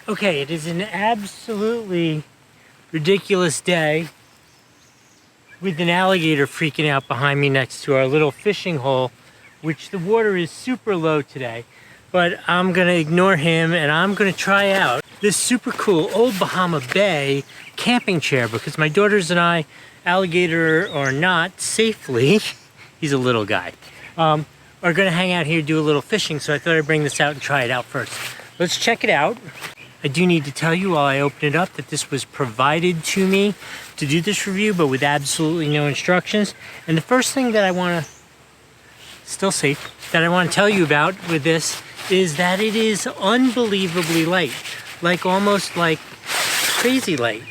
Okay, it is an absolutely ridiculous day with an alligator freaking out behind me next to our little fishing hole, which the water is super low today. But I'm gonna ignore him and I'm gonna try out this super cool Old Bahama Bay camping chair because my daughters and I, alligator or not, safely, he's a little guy, are gonna hang out here, do a little fishing, so I thought I'd bring this out and try it out first. Let's check it out. I do need to tell you while I open it up that this was provided to me to do this review, but with absolutely no instructions. And the first thing that I want to, still safe, that I want to tell you about with this is that it is unbelievably light, like almost like crazy light.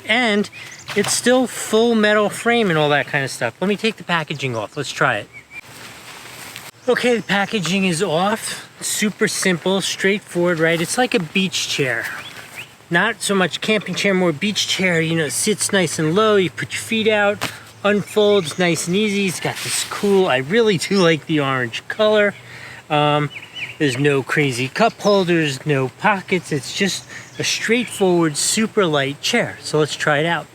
And it's still full metal frame and all that kind of stuff. Let me take the packaging off. Let's try it. Okay, the packaging is off. Super simple, straightforward, right? It's like a beach chair. Not so much camping chair, more beach chair. You know, sits nice and low. You put your feet out, unfolds nice and easy. It's got this cool, I really do like the orange color. There's no crazy cup holders, no pockets. It's just a straightforward, super light chair. So let's try it out.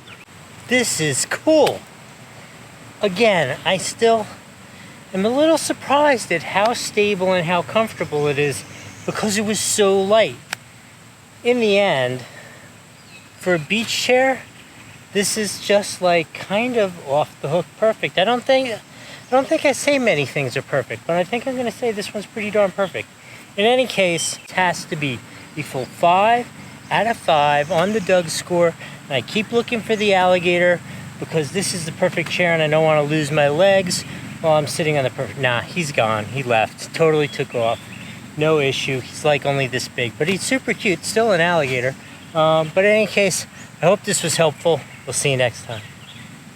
This is cool. Again, I still I'm a little surprised at how stable and how comfortable it is because it was so light. In the end, for a beach chair, this is just like kind of off the hook perfect. I don't think I say many things are perfect, but I think I'm gonna say this one's pretty darn perfect. In any case, it has to be a full 5 out of 5 on the Doug score. And I keep looking for the alligator because this is the perfect chair and I don't want to lose my legs. Well, I'm sitting on the perfect, nah, he's gone, he left, totally took off, no issue. He's like only this big, but he's super cute, still an alligator. But in any case, I hope this was helpful. We'll see you next time.